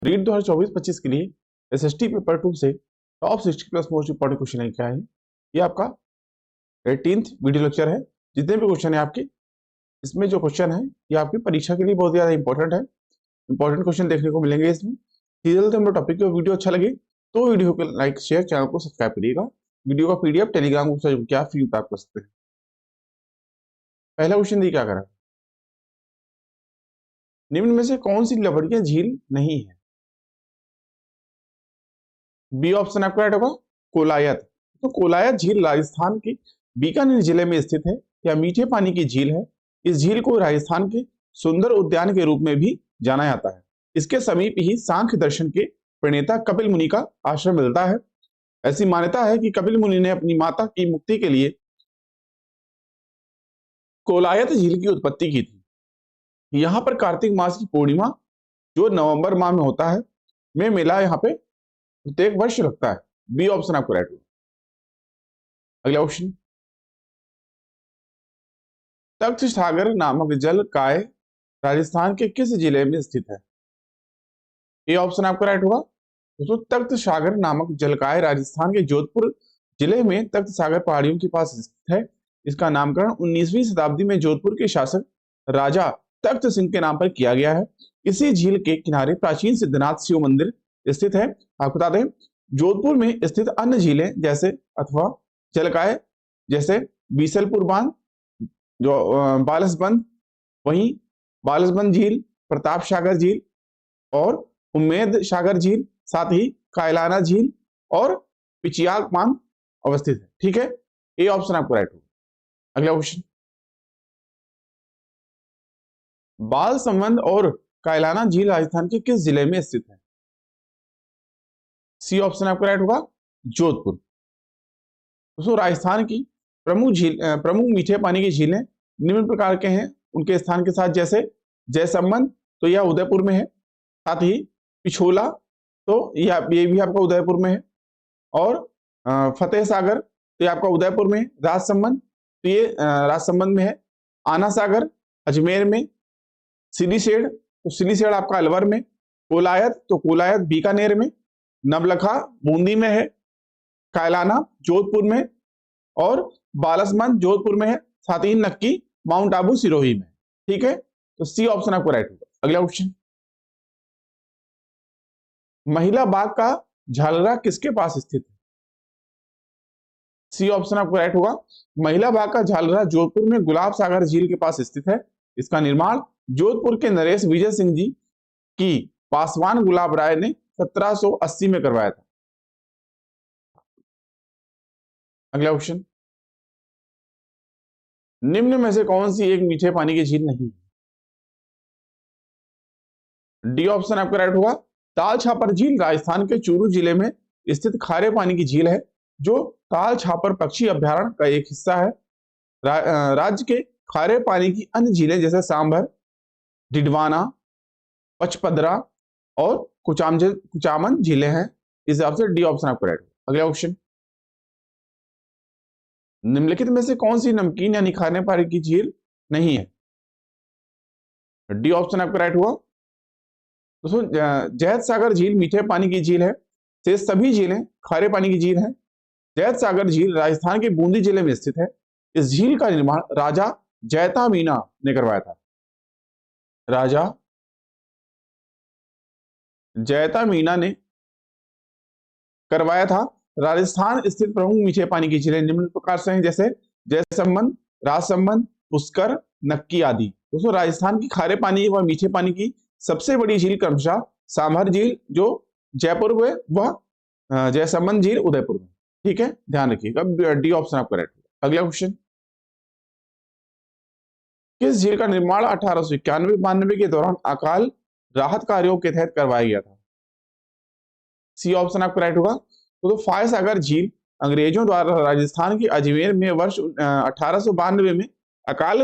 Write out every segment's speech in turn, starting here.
रीट 2024-25 के लिए SST paper 2 से top 60 plus most important question है क्या है। ये आपका 18th वीडियो लेक्चर है। जितने भी क्वेश्चन है आपके, इसमें जो क्वेश्चन है ये आपकी परीक्षा के लिए बहुत ज्यादा इंपॉर्टेंट है। इंपॉर्टेंट क्वेश्चन देखने को मिलेंगे इसमें। सीरियल हम लोग टॉपिक को वीडियो अच्छा लगे तो वीडियो को लाइक शेयर, चैनल को सब्सक्राइब करिएगा। वीडियो का पीडीएफ टेलीग्राम से क्या फ्री प्राप्त कर सकते हैं। पहला क्वेश्चन देखिए क्या करा, निम्न में से कौन सी लवणीय झील नहीं है। बी ऑप्शन आपका राइट होगा, कोलायत। तो कोलायत झील राजस्थान के बीकानेर जिले में स्थित है। यह मीठे पानी की झील है। इस झील को राजस्थान के सुंदर उद्यान के रूप में भी जाना जाता है। इसके समीप ही सांख्य दर्शन के प्रणेता कपिल मुनि का आश्रम मिलता है। ऐसी मान्यता है कि कपिल मुनि ने अपनी माता की मुक्ति के लिए कोलायत झील की उत्पत्ति की थी। यहाँ पर कार्तिक मास की पूर्णिमा, जो नवंबर माह में होता है, में मेला यहाँ पे प्रत्येक वर्ष लगता है। बी ऑप्शन आपको राइट होगा। अगला क्वेश्चन, तख्त सागर नामक जल काय राजस्थान के किस जिले में स्थित है। ए ऑप्शन आपका राइट होगा। दोस्तों, तख्त सागर नामक जलकाय राजस्थान के जोधपुर जिले में तख्त सागर पहाड़ियों के पास स्थित है। इसका नामकरण 19वीं शताब्दी में जोधपुर के शासक राजा तख्त सिंह के नाम पर किया गया है। इसी झील के किनारे प्राचीन सिद्धनाथ शिव मंदिर स्थित है। आपको बता दें, जोधपुर में स्थित अन्य झीलें जैसे अथवा जलकाय जैसे बीसलपुर बांध, जो बालसबंद, वहीं बालसबंद झील, प्रताप सागर झील और उम्मेद सागर झील, साथ ही कायलाना झील और पिचियाग बांध अवस्थित है। ठीक है, ए ऑप्शन आपको राइट होगा। अगला क्वेश्चन, बालसबंद और कायलाना झील राजस्थान के किस जिले में स्थित है। सी ऑप्शन आपका राइट होगा, जोधपुर। दोस्तों, राजस्थान की प्रमुख मीठे पानी की झीलें निम्न प्रकार के हैं उनके स्थान के साथ, जैसे जयसंबंद, तो यह उदयपुर में है। साथ ही पिछोला, तो ये भी आपका उदयपुर में है। और फतेह सागर, तो ये आपका उदयपुर में है। राजसमंद, तो ये राजसमंद में है। आना सागर अजमेर में। सिलीसेड़, तो सिलीसेड़ आपका अलवर में। कोलायत, तो कोलायत बीकानेर में। नवलखा बूंदी में है। कायलाना जोधपुर में और बालसमंद जोधपुर में है। साथ ही नक्की माउंट आबू सिरोही में। ठीक है, तो सी ऑप्शन आपको राइट होगा। अगला क्वेश्चन, महिला बाग का झालरा किसके पास स्थित है। सी ऑप्शन आपको राइट होगा। महिला बाग का झालरा जोधपुर में गुलाब सागर झील के पास स्थित है। इसका निर्माण जोधपुर के नरेश विजय सिंह जी की पासवान गुलाब राय ने 1780 में करवाया था। अगला क्वेश्चन, निम्न में से कौन सी एक मीठे पानी की झील नहीं है। डी ऑप्शन आपका राइट होगा। ताल छापर झील राजस्थान के चूरू जिले में स्थित खारे पानी की झील है, जो ताल छापर पक्षी अभ्यारण्य का एक हिस्सा है। राज्य के खारे पानी की अन्य झीलें जैसे सांभर, डिडवाना, पचपदरा और कुचामन झीलें हैं। इस हिसाब से डी ऑप्शन आपका राइट होगा। अगला क्वेश्चन, निम्नलिखित में से कौन सी नमकीन यानी खारे पानी की झील नहीं है। डी ऑप्शन आपका राइट हुआ। दोस्तों, जैत सागर झील मीठे पानी की झील है। शेष सभी झीलें खारे पानी की झील हैं। जैत सागर झील राजस्थान के बूंदी जिले में स्थित है। इस झील का निर्माण राजा जैता मीना ने करवाया था। राजा जैता मीना ने करवाया था। राजस्थान स्थित प्रमुख मीठे पानी की झीलें निम्न प्रकार से हैं, जैसे जयसंबंद, राजसंबंद, पुष्कर, नक्की आदि। दोस्तों, राजस्थान की खारे पानी व मीठे पानी की सबसे बड़ी झील क्रमशः सांभर झील जो जयपुर में, वह जयसंबंद झील उदयपुर में। ठीक है, ध्यान रखिएगा, डी ऑप्शन आपका राइट होगा। अगला क्वेश्चन, किस झील का निर्माण 1891-92 के दौरान अकाल राहत कार्यों के तहत करवाया गया था। सी ऑप्शन आपका राइट होगा। तो फाय सागर झील अंग्रेजों द्वारा राजस्थान के अजमेर में वर्ष 1892 में अकाल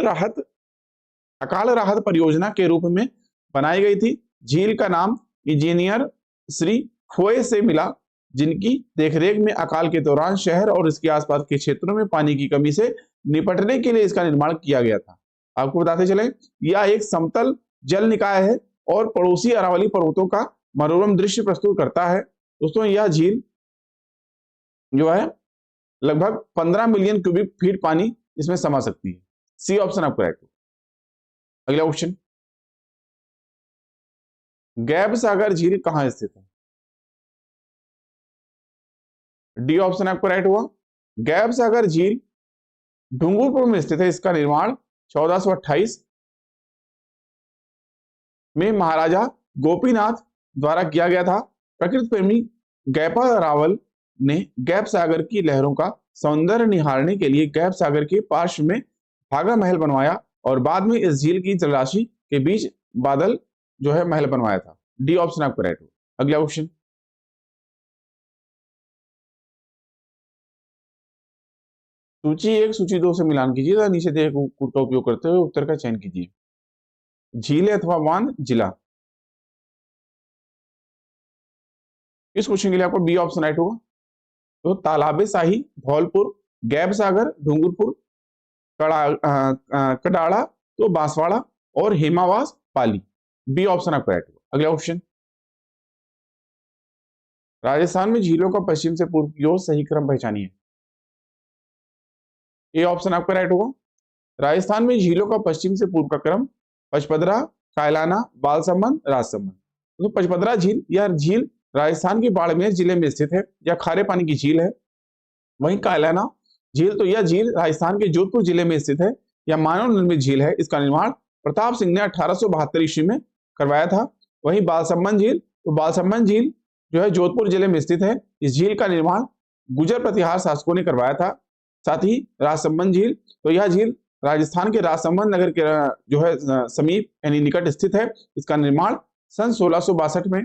राहत परियोजना के रूप में बनाई गई थी। झील का नाम इंजीनियर श्री फोए से मिला, जिनकी देखरेख में अकाल के दौरान शहर और इसके आसपास के क्षेत्रों में पानी की कमी से निपटने के लिए इसका निर्माण किया गया था। आपको बताते चले, यह एक समतल जल निकाय है और पड़ोसी अरावली पर्वतों का मनोरम दृश्य प्रस्तुत करता है। दोस्तों यह झील जो है लगभग 15 मिलियन क्यूबिक फीट पानी इसमें समा सकती है। सी ऑप्शन आपको राइट। अगला क्वेश्चन, गैब सागर झील कहां स्थित है? डी ऑप्शन आपको राइट हुआ। गैब सागर झील डूंगरपुर में स्थित है। इसका निर्माण 1428 में महाराजा गोपीनाथ द्वारा किया गया था। प्रकृति प्रेमी गैपा रावल ने गैप सागर की लहरों का सौंदर्य निहारने के लिए गैप सागर के पार्श्व में भागा महल बनवाया और बाद में इस झील की जलराशि के बीच बादल जो है महल बनवाया था। डी ऑप्शन आपको राइट हो। अगला क्वेश्चन, सूची 1 सूची 2 से मिलान कीजिए तथा नीचे दिए कूट का उपयोग करते हुए उत्तर का चयन कीजिए। झील अथवा बांध जिला, इस क्वेश्चन के लिए आपको बी ऑप्शन राइट होगा। तो तालाबे शाही, धौलपुर, गैब सागर, डूंगरपुर, कडाड़ा, तो बांसवाड़ा और हेमावास पाली। बी ऑप्शन आपको राइट होगा। अगला क्वेश्चन, राजस्थान में झीलों का पश्चिम से पूर्व की ओर सही क्रम पहचानिए। ए ऑप्शन आपका राइट होगा। राजस्थान में झीलों का पश्चिम से पूर्व का क्रम पचपदरा, कायलाना, बालसमंद, राजसमंद। तो पचपदरा झील, यह झील राजस्थान के बाड़मेर जिले में स्थित है। यह खारे पानी की झील है। वहीं कायलाना झील, तो यह झील राजस्थान के जोधपुर जिले में स्थित है। यह मानव निर्मित झील है। इसका निर्माण प्रताप सिंह ने 1872 ईस्वी में करवाया था। वहीं बालसमंद झील, तो बालसमंद झील जो है जोधपुर जिले में स्थित है। इस झील का निर्माण गुजर प्रतिहार शासकों ने करवाया था। साथ ही राजसमंद झील, तो यह झील राजस्थान के राजसमंद नगर के जो है समीप यानी निकट स्थित है। इसका निर्माण सन 1662 में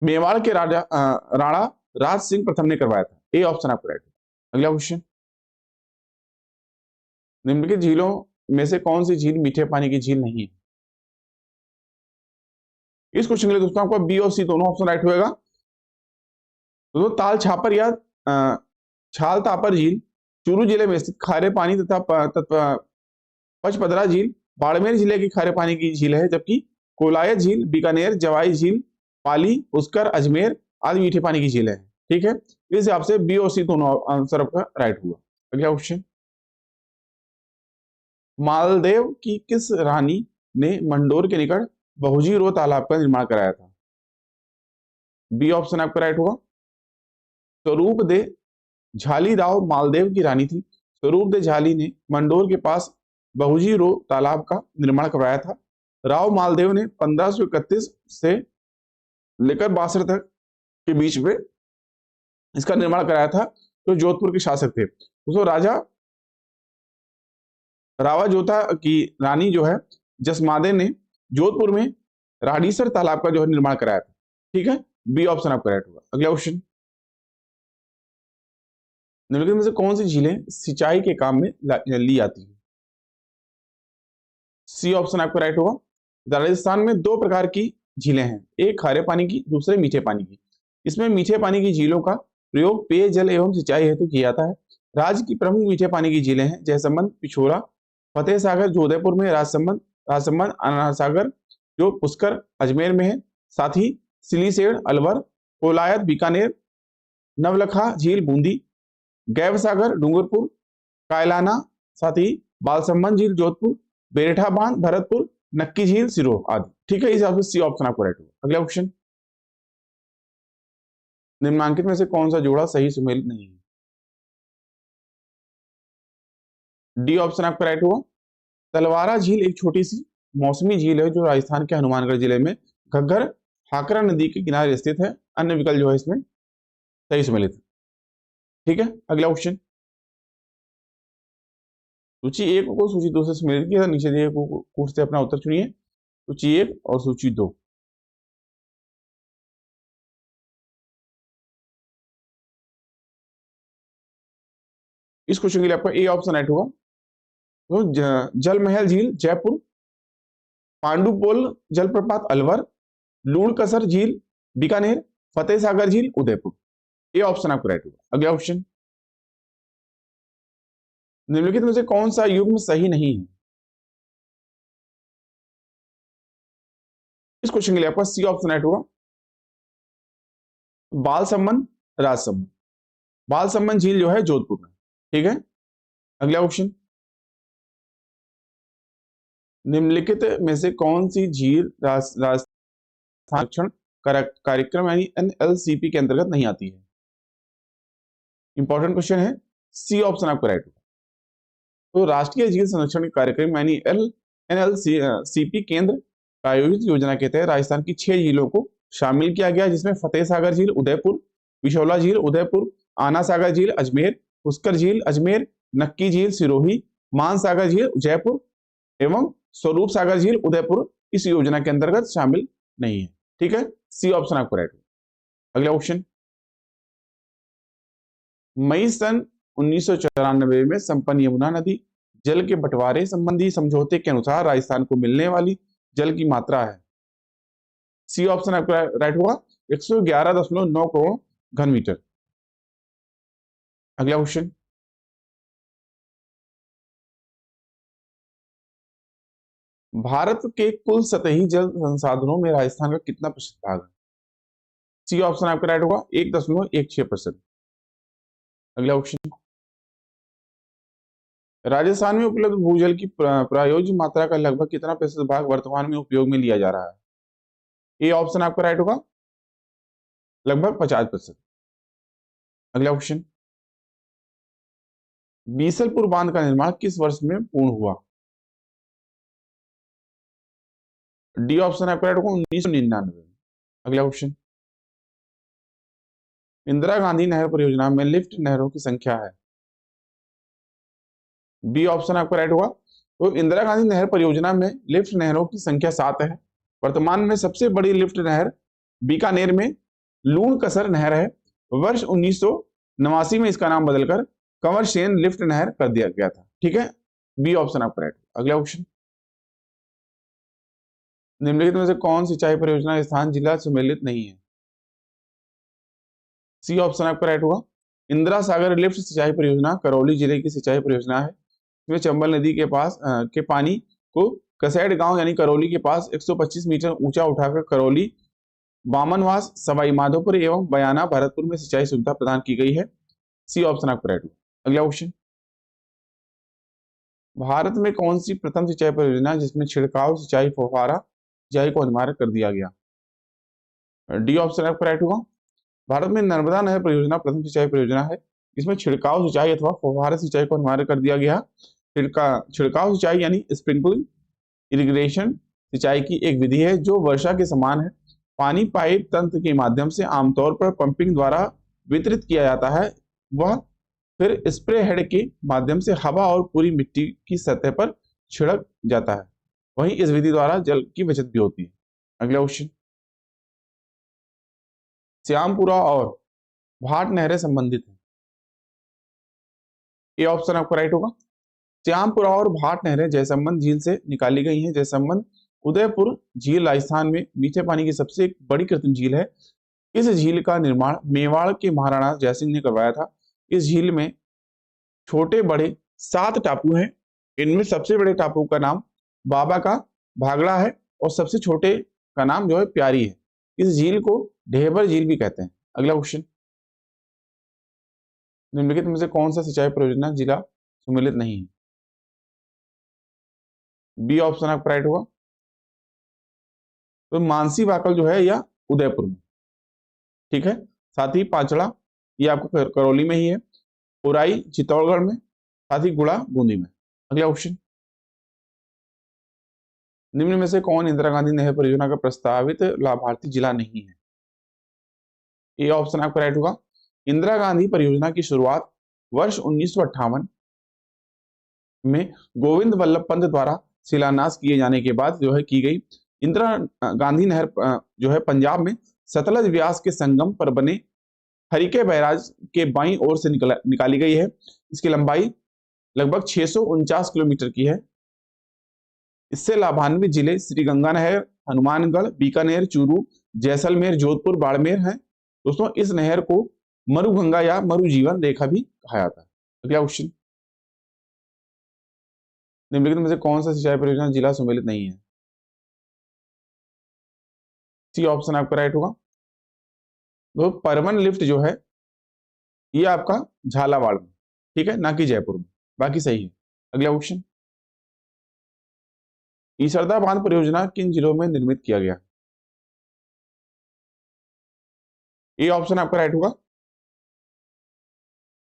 मेवाड़ के राणा राज सिंह प्रथम ने करवाया था। ए ऑप्शन आपको राइट है। अगला क्वेश्चन, निम्नलिखित झीलों में से कौन सी झील मीठे पानी की झील नहीं है? इस क्वेश्चन के लिए दोस्तों आपको बी और सी दोनों ऑप्शन राइट होएगा। तो ताल छापर या छाल तापर झील चूरू जिले में स्थित खारे पानी तथा पचपदरा झील बाड़मेर जिले की खारे पानी की झील है। जबकि कोलायत झील बीकानेर, जवाई झील, पाली, पुष्कर, अजमेर आदि मीठे पानी की झील है। ठीक है, इस हिसाब से बी और सी दोनों आंसर आपका राइट हुआ। अगला क्वेश्चन, मालदेव की किस रानी ने मंडोर के निकट बहुजी रो तालाब का निर्माण कराया था? बी ऑप्शन आपका राइट होगा। स्वरूप दे झाली राव मालदेव की रानी थी। स्वरूप दे झाली ने मंडोर के पास बहुजी रो तालाब का निर्माण करवाया था। राव मालदेव ने 1531 से लेकर 62 तक के बीच में इसका निर्माण कराया था। तो जोधपुर के शासक थे। तो राजा रावा जोधा की रानी जो है जसमादे ने जोधपुर में राडीसर तालाब का जो है निर्माण कराया था। ठीक है, बी ऑप्शन आपका राइट होगा। अगला क्वेश्चन, निम्नलिखित में से कौन सी झीलें सिंचाई के काम में ली जाती है? सी ऑप्शन आपका राइट होगा। राजस्थान में दो प्रकार की झीलें हैं, एक खारे पानी की, दूसरे मीठे पानी की। इसमें मीठे पानी की झीलों का प्रयोग पेयजल एवं सिंचाई हेतु किया जाता है। राज्य की प्रमुख मीठे पानी की झीलें हैं जयसमंद, पिछोरा, फतेह सागर जो उदयपुर में, राजसमंद अनार सागर जो पुष्कर अजमेर में है। साथ ही सिलीसेड़ अलवर, कोलायत बीकानेर, नवलखा झील बूंदी, गैब सागर डूंगरपुर, कायलाना, साथ ही बालसमंद झील जोधपुर, बेरठा बांध भरतपुर, नक्की झील सिरोह आदि। ठीक है, इस हिसाब से सी ऑप्शन आपको राइट होगा। अगला क्वेश्चन, निम्नांकित में से कौन सा जोड़ा सही सुमेलित नहीं है? डी ऑप्शन आपका राइट होगा। तलवारा झील एक छोटी सी मौसमी झील है जो राजस्थान के हनुमानगढ़ जिले में घग्गर हाकरा नदी के किनारे स्थित है। अन्य विकल्प जो है इसमें सही सुमेलित है। ठीक है, अगला क्वेश्चन, सूची 1 को सूची 2 से सुमेलित किया, नीचे दिए कोट से अपना उत्तर चुनिए। सूची 1 और सूची 2। इस क्वेश्चन के लिए आपका ए ऑप्शन राइट होगा। तो जल महल झील जयपुर, पांडुपोल जलप्रपात अलवर, लूणकसर झील बीकानेर, फतेह सागर झील उदयपुर। ए ऑप्शन आपको राइट होगा। अगला क्वेश्चन, निम्नलिखित में से कौन सा युग्म सही नहीं है? इस क्वेश्चन के लिए आपका सी ऑप्शन राइट होगा। बाल सम्मन राजसमंद, बाल सम्मन झील जो है जोधपुर में। ठीक है, अगला क्वेश्चन, निम्नलिखित में से कौन सी झील राजस्थान संरक्षण कार्यक्रम यानी एनएलसीपी के अंतर्गत नहीं आती है? इंपॉर्टेंट क्वेश्चन है, सी ऑप्शन आपका राइट होगा। तो राष्ट्रीय झील संरक्षण कार्यक्रम यानी एनएलसीपी केंद्र प्रायोजित योजना के तहत राजस्थान की 6 झीलों को शामिल किया गया, जिसमें फतेह सागर झील उदयपुर, विशोला झील उदयपुर, आना सागर झील अजमेर, पुष्कर झील अजमेर, नक्की झील सिरोही, मान सागर झील जयपुर एवं स्वरूप सागर झील उदयपुर इस योजना के अंतर्गत शामिल नहीं है। ठीक है, सी ऑप्शन आपको राइट होगा। अगला क्वेश्चन, मई सन 1994 में संपन्न यमुना नदी जल के बंटवारे संबंधी समझौते के अनुसार राजस्थान को मिलने वाली जल की मात्रा है। सी ऑप्शन आपका राइट होगा, 111.9 करोड़ घन मीटर। अगला क्वेश्चन, भारत के कुल सतही जल संसाधनों में राजस्थान का कितना प्रतिशत भाग है? सी ऑप्शन आपका राइट होगा, 1.16%। अगला क्वेश्चन, राजस्थान में उपलब्ध भूजल की प्रायोजित मात्रा का लगभग कितना प्रतिशत भाग वर्तमान में उपयोग में लिया जा रहा है? ये ऑप्शन आपका राइट होगा, लगभग 50%। अगला क्वेश्चन, बीसलपुर बांध का निर्माण किस वर्ष में पूर्ण हुआ? डी ऑप्शन आपका राइट होगा, 1999। अगला क्वेश्चन, इंदिरा गांधी नहर परियोजना में लिफ्ट नहरों की संख्या है? बी ऑप्शन आपका राइट होगा। तो इंदिरा गांधी नहर परियोजना में लिफ्ट नहरों की संख्या 7 है। वर्तमान में सबसे बड़ी लिफ्ट नहर बीकानेर में लूण कसर नहर है। वर्ष 1989 में इसका नाम बदलकर कंवर सेन लिफ्ट नहर कर दिया गया था। ठीक है, बी ऑप्शन आपका राइट। अगला क्वेश्चन, निम्नलिखित में से कौन सिंचाई परियोजना राजस्थान जिला सम्मिलित नहीं है? सी ऑप्शन आपका राइट होगा। इंदिरा सागर लिफ्ट सिंचाई परियोजना करौली जिले की सिंचाई परियोजना है। इसमें चंबल नदी के पास के पानी को कसेड गांव यानी करौली के पास 125 मीटर ऊंचा उठाकर करौली, बामनवास, सवाई माधोपुर एवं बयाना भरतपुर में सिंचाई सुविधा प्रदान की गई है। सी ऑप्शन आपका राइट होगा। अगला क्वेश्चन, भारत में कौन सी प्रथम सिंचाई परियोजना जिसमें छिड़काव सिंचाई फव्वारा सिंचाई को अनिवार्य कर दिया गया? डी ऑप्शन आपका राइट होगा। भारत में नर्मदा नहर परियोजना प्रथम सिंचाई परियोजना है, इसमें छिड़काव सिंचाई अथवा फव्वारा सिंचाई को अनिवार्य कर दिया गया। छिड़काव सिंचाई यानी स्प्रिंकलिंग इरिगेशन सिंचाई की एक विधि है जो वर्षा के समान है। पानी पाइप तंत्र के माध्यम से आमतौर पर पंपिंग द्वारा वितरित किया जाता है, वह फिर स्प्रे हेड के माध्यम से हवा और पूरी मिट्टी की सतह पर छिड़क जाता है। वहीं इस विधि द्वारा जल की बचत भी होती है। अगला क्वेश्चन, श्यामपुरा और भाट नहरें संबंधित हैं? ये ऑप्शन आपका राइट होगा। श्यामपुरा और भाट नहरें जयसंबंध झील से निकाली गई हैं। जयसंबंध उदयपुर झील राजस्थान में मीठे पानी की सबसे बड़ी कृत्रिम झील है। इस झील का निर्माण मेवाड़ के महाराणा जयसिंह ने करवाया था। इस झील में छोटे बड़े 7 टापू हैं। इनमें सबसे बड़े टापू का नाम बाबा का भागड़ा है और सबसे छोटे का नाम जो है प्यारी है। इस झील को ढेबर झील भी कहते हैं। अगला क्वेश्चन, निम्नलिखित में से कौन सा सिंचाई परियोजना जिला सम्मिलित नहीं है? बी ऑप्शन आपका राइट होगा। तो मानसी वाकल जो है या उदयपुर में, ठीक है। साथ ही पांचड़ा ये आपको करौली में ही है, उराई चित्तौड़गढ़ में, साथ ही गुड़ा बूंदी में। अगला क्वेश्चन, निम्न में से कौन इंदिरा गांधी नहर परियोजना का प्रस्तावित लाभार्थी जिला नहीं है? ये ऑप्शन आपका राइट होगा। इंदिरा गांधी परियोजना की शुरुआत वर्ष 1958 में गोविंद वल्लभ पंत द्वारा शिलान्यास किए जाने के बाद जो है की गई। इंदिरा गांधी नहर जो है पंजाब में सतलज व्यास के संगम पर बने हरिके बैराज के बाईं ओर से निकाली गई है। इसकी लंबाई लगभग 649 किलोमीटर की है। इससे लाभान्वित जिले श्रीगंगानगर, हनुमानगढ़, बीकानेर, चूरू, जैसलमेर, जोधपुर, बाड़मेर हैं। दोस्तों, इस नहर को मरुगंगा या मरु जीवन रेखा भी कहा जाता है। अगला क्वेश्चन, निम्नलिखित में से कौन सा सिंचाई परियोजना जिला सम्मिलित नहीं है? सी ऑप्शन आपका राइट होगा। वो परवन लिफ्ट जो है ये आपका झालावाड़ में, ठीक है, ना कि जयपुर में। बाकी सही है। अगला क्वेश्चन, ईसरदा बांध परियोजना किन जिलों में निर्मित किया गया? ये ऑप्शन आपका राइट होगा।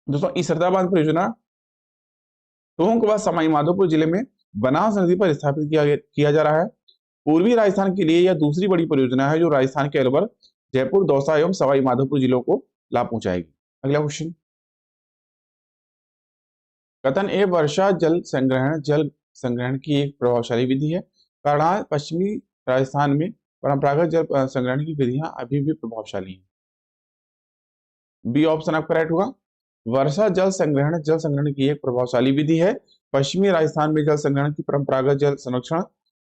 दोस्तों ईसरदा बांध परियोजना टोंक व सवाईमाधोपुर जिले में बनास नदी पर स्थापित किया जा रहा है। पूर्वी राजस्थान के लिए यह दूसरी बड़ी परियोजना है जो राजस्थान के अलवर, जयपुर, दौसा एवं सवाई माधोपुर जिलों को लाभ पहुंचाएगी। अगला क्वेश्चन, कथन ए वर्षा जल संग्रहण की एक प्रभावशाली विधि है। करनाल पश्चिमी राजस्थान में परंपरागत जल संग्रहण की विधियां अभी भी प्रभावशाली हैं। बी ऑप्शन आपका राइट होगा। वर्षा जल संग्रहण की एक प्रभावशाली विधि है। पश्चिमी राजस्थान में जल संग्रहण की परंपरागत जल संरक्षण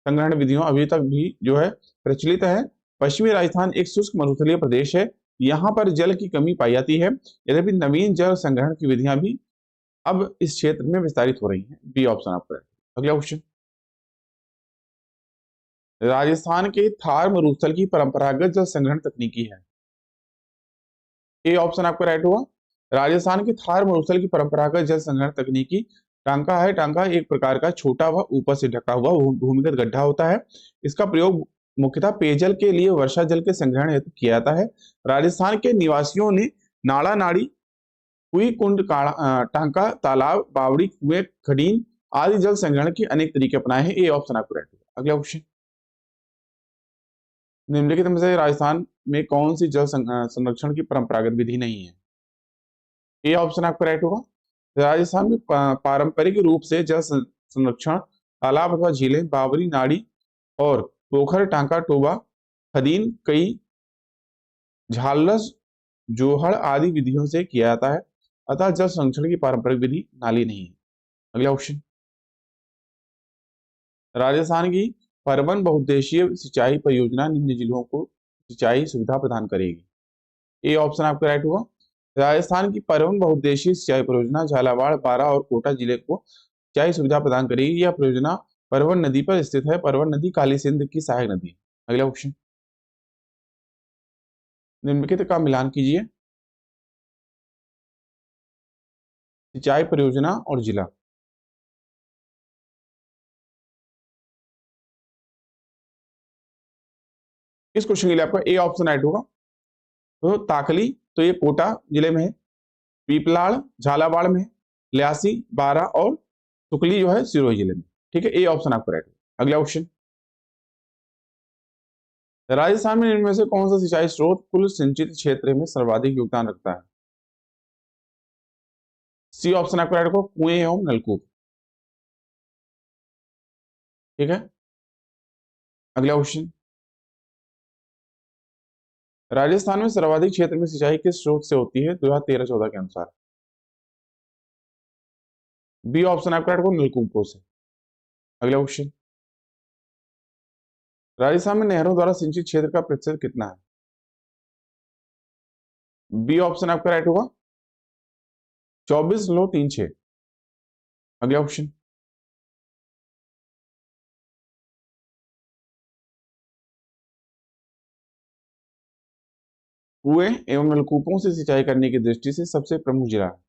संग्रहण विधियों अभी तक भी जो है प्रचलित है। पश्चिमी राजस्थान एक शुष्क मरुस्थलीय प्रदेश है, यहाँ पर जल की कमी पाई जाती है। यद्यपि नवीन जल संग्रहण की विधियां भी अब इस क्षेत्र में विस्तारित हो रही हैं। बी ऑप्शन आपका राइट। अगला क्वेश्चन, राजस्थान के थार मरुस्थल की परंपरागत जल संग्रहण तकनीकी है। ए ऑप्शन आपका राइट होगा। राजस्थान के थार मरुस्थल की परंपरागत जल संग्रहण तकनीकी टांका है। टांका एक प्रकार का छोटा व ऊपर से ढका हुआ भूमिगत गड्ढा होता है। इसका प्रयोग मुख्यतः पेयजल के लिए वर्षा जल के संग्रहण हेतु किया जाता है। राजस्थान के निवासियों ने नाड़ा नाड़ी, कुई कुंड, टांका, तालाब, बावड़ी, कुएं, खडीन आदि जल संग्रहण के अनेक तरीके अपनाए हैं। ए ऑप्शन आपको राइट होगा। अगला क्वेश्चन, निम्नलिखित में से राजस्थान में कौन सी जल संरक्षण की परंपरागत विधि नहीं है? ए ऑप्शन आपका राइट होगा। राजस्थान में पारंपरिक रूप से जल संरक्षण तालाब अथवा झीलें, बावरी, नाड़ी और पोखर, टांका, टोबा, खदीन, कई, झालस, जोहड़ आदि विधियों से किया जाता है, अतः जल संरक्षण की पारंपरिक विधि नाली नहीं है। अगला क्वेश्चन, राजस्थान की परवन बहुउद्देशीय सिंचाई परियोजना निम्न जिलों को सिंचाई सुविधा प्रदान करेगी। ए ऑप्शन आपका राइट होगा। राजस्थान की परवन बहुउद्देशीय सिंचाई परियोजना झालावाड़, बारां और कोटा जिले को सिंचाई सुविधा प्रदान करेगी। यह परियोजना परवन नदी पर स्थित है। परवन नदी काली सिंध की सहायक नदी है। अगला क्वेश्चन, निम्नलिखित का मिलान कीजिए। सिंचाई परियोजना और जिला। इस क्वेश्चन के लिए आपका ए ऑप्शन राइट होगा। तो ताकली तो ये कोटा जिले में है, पीपलाड़ झालावाड़ में है, ल्यासी, बारां और सुकली जो है सिरोही जिले में। ठीक है, ए ऑप्शन आपका राइट होगा। अगला क्वेश्चन, राजस्थान में इनमें से कौन सा सिंचाई स्रोत कुल सिंचित क्षेत्र में सर्वाधिक योगदान रखता है? सी ऑप्शन आपका राइट होगा, कुएं एवं नलकूप। ठीक है, अगला क्वेश्चन, राजस्थान में सर्वाधिक क्षेत्र में सिंचाई किस स्रोत से होती है 2013-14 के अनुसार? बी ऑप्शन आपका राइट होगा, नलकूपों से। अगला क्वेश्चन, राजस्थान में नहरों द्वारा सिंचित क्षेत्र का प्रतिशत कितना है? बी ऑप्शन आपका राइट होगा, 24.36। अगला क्वेश्चन, कुएं एवं नलकूपों से सिंचाई करने की दृष्टि से सबसे प्रमुख जिला है।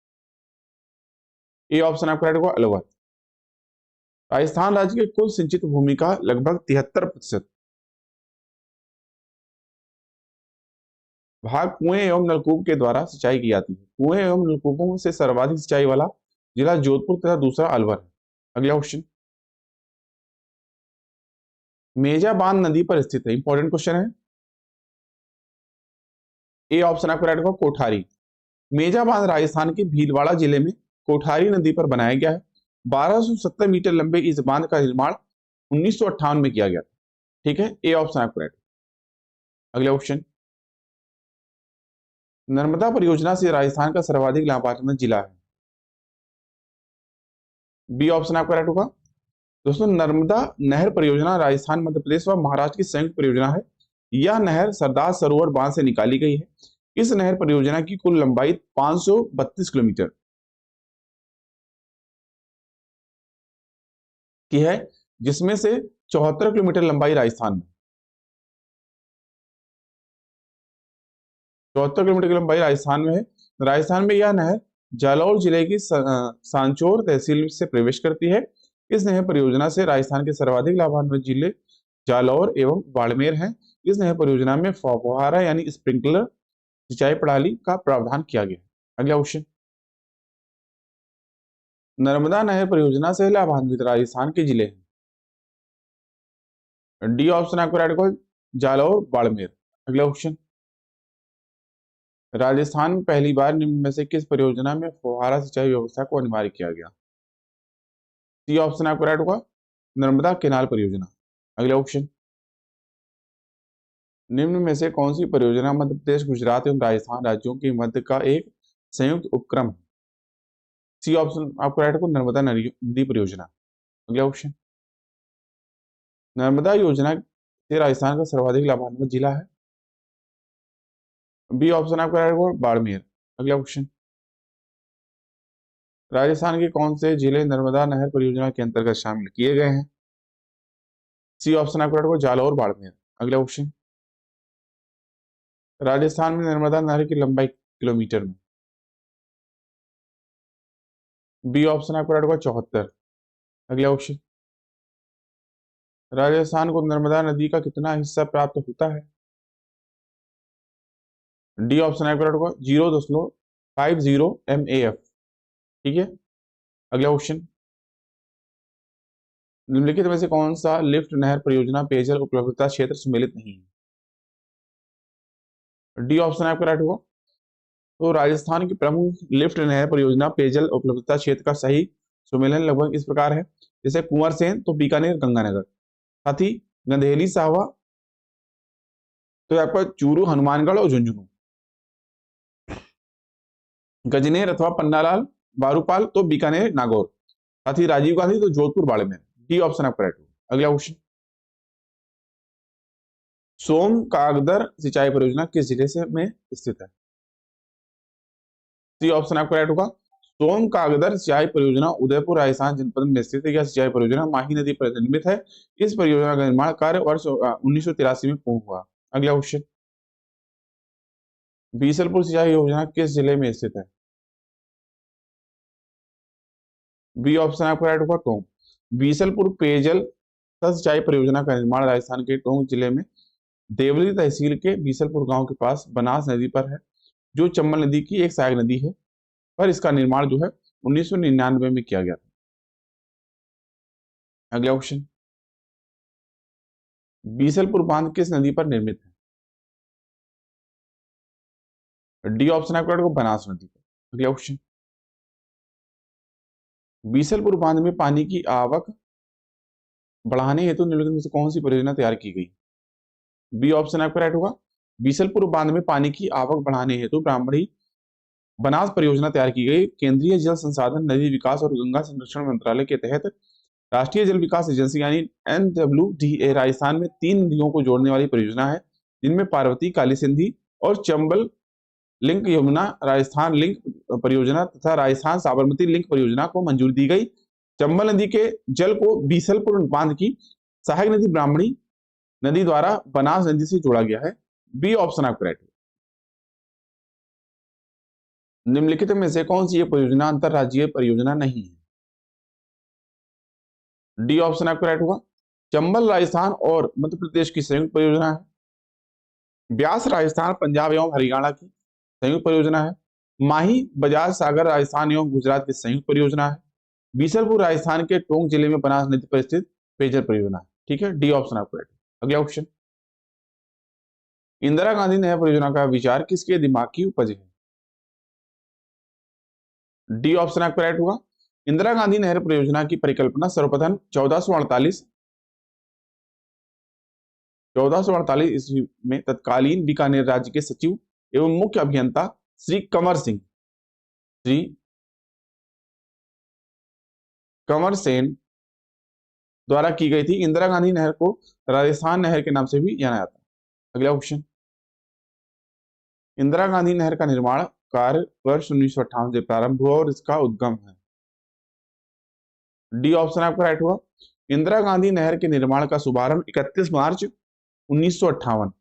ए ऑप्शन आपका राइट होगा, अलवर। राजस्थान राज्य की कुल सिंचित भूमि का लगभग 73% भाग कुएं एवं नलकूप के द्वारा सिंचाई की जाती है। कुएं एवं नलकूपों से सर्वाधिक सिंचाई वाला जिला जोधपुर तथा दूसरा अलवर है। अगला क्वेश्चन, मेजा बांध नदी पर स्थित है। इंपॉर्टेंट क्वेश्चन है। ए ऑप्शन आपका राइट होगा, कोठारी। मेजा बांध राजस्थान के भीलवाड़ा जिले में कोठारी नदी पर बनाया गया है। 1270 मीटर लंबे इस बांध का निर्माण 1958 में किया गया था। ठीक है, ए ऑप्शन आपका राइट। अगला क्वेश्चन, नर्मदा परियोजना से राजस्थान का सर्वाधिक लाभान्वित जिला है। बी ऑप्शन आपका राइट होगा। दोस्तों नर्मदा नहर परियोजना राजस्थान, मध्य प्रदेश व महाराष्ट्र की संयुक्त परियोजना है। यह नहर सरदार सरोवर बांध से निकाली गई है। इस नहर परियोजना की कुल लंबाई 532 किलोमीटर की है, जिसमें से 74 किलोमीटर लंबाई राजस्थान में, 74 किलोमीटर की लंबाई राजस्थान में है। राजस्थान में यह नहर जालौर जिले की सांचौर तहसील से प्रवेश करती है। इस नहर परियोजना से राजस्थान के सर्वाधिक लाभान्वित जिले जालौर एवं बाड़मेर हैं। इस नहर परियोजना में फव्वारा यानी स्प्रिंकलर सिंचाई प्रणाली का प्रावधान किया गया है। अगला क्वेश्चन, नर्मदा नहर परियोजना से लाभान्वित राजस्थान के जिले हैं। डी ऑप्शन आपको राइट को जालौर बाड़मेर। अगला क्वेश्चन, राजस्थान में पहली बार निम्न में से किस परियोजना में फुहारा सिंचाई व्यवस्था को अनिवार्य किया गया। सी ऑप्शन आपको राइट होगा नर्मदा केनाल परियोजना। अगला क्वेश्चन, निम्न में से कौन सी परियोजना मध्य प्रदेश गुजरात एवं राजस्थान राज्यों के मध्य का एक संयुक्त उपक्रम है। सी ऑप्शन आपको राइट होगा नर्मदा नदी परियोजना। अगला क्वेश्चन, नर्मदा योजना से राजस्थान का सर्वाधिक लाभान्वित जिला है। बी ऑप्शन आपका राइट होगा बाड़मेर। अगला क्वेश्चन, राजस्थान के कौन से जिले नर्मदा नहर परियोजना के अंतर्गत शामिल किए गए हैं। सी ऑप्शन आपका राइट होगा जालौर बाड़मेर। अगला क्वेश्चन, राजस्थान में नर्मदा नहर की लंबाई किलोमीटर में। बी ऑप्शन आपका राइट होगा 74। अगला क्वेश्चन, राजस्थान को नर्मदा नदी का कितना हिस्सा प्राप्त होता है। डी ऑप्शन आपका राइट होगा 0.50 MAF। ठीक है। अगला क्वेश्चन, निम्नलिखित में से कौन सा लिफ्ट नहर परियोजना पेयजल उपलब्धता क्षेत्र सम्मिलित नहीं है। डी ऑप्शन आपका राइट होगा। तो राजस्थान की प्रमुख लिफ्ट नहर परियोजना पेयजल उपलब्धता क्षेत्र का सही सुमेलन लगभग इस प्रकार है, जैसे कुंवरसेन तो बीकानेर गंगानगर, साथ ही गंधेली साहवा तो आपका चूरू हनुमानगढ़ और झुंझुनू, गजनेर अथवा पन्नालाल बारूपाल तो बीकानेर नागौर, साथ ही राजीव गांधी तो जोधपुर बाड़मेर। डी ऑप्शन आपका राइट होगा। अगला क्वेश्चन, सोम कागदर सिंचाई परियोजना किस जिले से में स्थित है। सी ऑप्शन आपका राइट होगा सोम कागदर सिंचाई परियोजना उदयपुर राजस्थान जनपद में स्थित है। यह सिंचाई परियोजना माही नदी पर निर्मित है। इस परियोजना का निर्माण कार्य वर्ष 1983 में पूर्ण हुआ। अगला क्वेश्चन, बीसलपुर सिंचाई योजना किस जिले में स्थित है। बी ऑप्शन आपका राइट होगा टोंक। बीसलपुर पेयजल सिंचाई परियोजना का निर्माण राजस्थान के टोंक जिले में देवली तहसील के बीसलपुर गांव के पास बनास नदी पर है, जो चंबल नदी की एक सहायक नदी है, पर इसका निर्माण जो है 1999 में किया गया था। अगला क्वेश्चन, बीसलपुर बांध किस नदी पर निर्मित है। डी ऑप्शन आपका राइट होगा बनास नदी पर। अगला क्वेश्चन, बीसलपुर बांध में पानी की आवक बढ़ाने हेतु निम्नलिखित में से कौन सी परियोजना तैयार की गई। बी ऑप्शन आपका राइट होगा बीसलपुर बांध में पानी की आवक बढ़ाने हेतु ब्राह्मणी बनास परियोजना तैयार की गई। केंद्रीय जल संसाधन नदी विकास और गंगा संरक्षण मंत्रालय के तहत राष्ट्रीय जल विकास एजेंसी यानी NWDA राजस्थान में 3 नदियों को जोड़ने वाली परियोजना है, जिनमें पार्वती, काली सिंधी और चंबल लिंक यमुना राजस्थान लिंक परियोजना तथा राजस्थान साबरमती लिंक परियोजना को मंजूरी दी गई। चंबल नदी के जल को बीसलपुर बांध की सहायक नदी ब्राह्मणी नदी द्वारा बनास नदी से जोड़ा गया है। बी ऑप्शन आपका राइट है। निम्नलिखित में से कौन सी ये परियोजना अंतरराज्यीय परियोजना नहीं है। डी ऑप्शन आपका राइट होगा चंबल राजस्थान और मध्य प्रदेश की संयुक्त परियोजना है। ब्यास राजस्थान, पंजाब एवं हरियाणा की संयुक्त परियोजना है। माही बजाज सागर राजस्थान एवं गुजरात की संयुक्त परियोजना है। बीसलपुर राजस्थान के टोंक जिले में बनास नदी पर स्थित पेयजल परियोजना है। ठीक है, डी ऑप्शन आपका राइट। अगला क्वेश्चन, इंदिरा गांधी नहर परियोजना का विचार किसके दिमाग की उपज है। डी ऑप्शन आपका राइट होगा इंदिरा गांधी नहर परियोजना की परिकल्पना सर्वप्रथम 1448 ईस्वी में तत्कालीन बीकानेर राज्य के सचिव एवं मुख्य अभियंता श्री कंवर सेन द्वारा की गई थी। इंदिरा गांधी नहर को राजस्थान नहर के नाम से भी जाना जाता है। अगला क्वेश्चन, इंदिरा गांधी नहर का निर्माण कार्य वर्ष 1958 से प्रारंभ हुआ और इसका उद्गम है। डी ऑप्शन आपका राइट हुआ इंदिरा गांधी नहर के निर्माण का शुभारंभ 31 मार्च 1958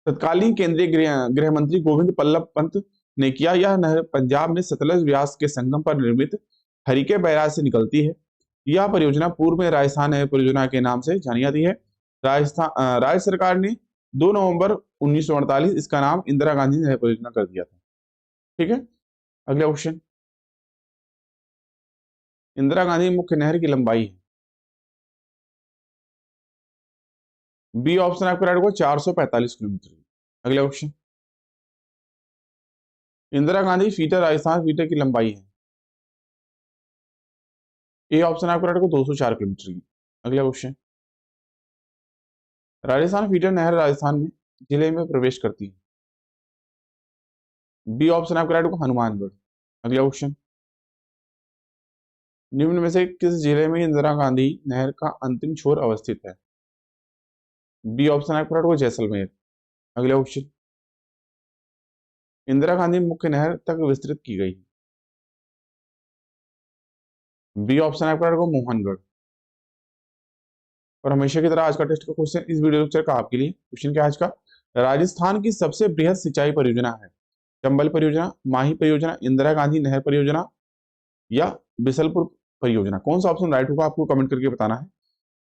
तत्कालीन केंद्रीय गृह मंत्री गोविंद बल्लभ पंत ने किया। यह नहर पंजाब में सतलज व्यास के संगम पर निर्मित हरिके बैराज से निकलती है। यह परियोजना पूर्व में राजस्थान नहर परियोजना के नाम से जानी जाती है। राज्य सरकार ने 2 नवंबर 1948 इसका नाम इंदिरा गांधी नहर परियोजना कर दिया था। ठीक है, अगला क्वेश्चन, इंदिरा गांधी मुख्य नहर की लंबाई है। बी ऑप्शन आपका राइट होगा 445 किलोमीटर। अगला question, Indira Gandhi fitter Rajasthan fitter की लंबाई है। ए ऑप्शन आपका राइट होगा 204 किलोमीटर की। अगला क्वेश्चन, राजस्थान फीटर नहर राजस्थान में जिले में प्रवेश करती है। बी ऑप्शन आपका राइट होगा हनुमानगढ़। अगला क्वेश्चन, निम्न में से किस जिले में इंदिरा गांधी नहर का अंतिम छोर अवस्थित है। बी ऑप्शन आपका राइट होगा जैसलमेर। अगला क्वेश्चन, इंदिरा गांधी मुख्य नहर तक विस्तृत की गई। बी ऑप्शन आपका राइट होगा मोहनगढ़। और हमेशा की तरह आज का टेस्ट का क्वेश्चन इस वीडियो लेक्चर का आपके लिए। क्वेश्चन क्या आज का, राजस्थान की सबसे बृहद सिंचाई परियोजना है। चंबल परियोजना, माही परियोजना, इंदिरा गांधी नहर परियोजना या बिसलपुर परियोजना। कौन सा ऑप्शन राइट होगा आपको कमेंट करके बताना है।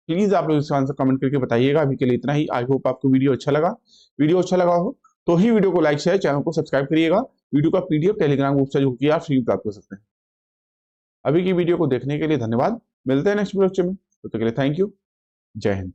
प्लीज आप लोग इसका आंसर कमेंट करके बताइएगा। अभी के लिए इतना ही। आई होप आपको वीडियो अच्छा लगा। वीडियो अच्छा लगा हो तो ही वीडियो को लाइक शेयर, चैनल को सब्सक्राइब करिएगा। वीडियो का पीडीएफ टेलीग्राम ग्रुप से जो कि आप फ्री प्राप्त कर सकते हैं। अभी की वीडियो को देखने के लिए धन्यवाद। मिलते हैं नेक्स्ट वीडियो में, तब तक के लिए थैंक यू। जय हिंद।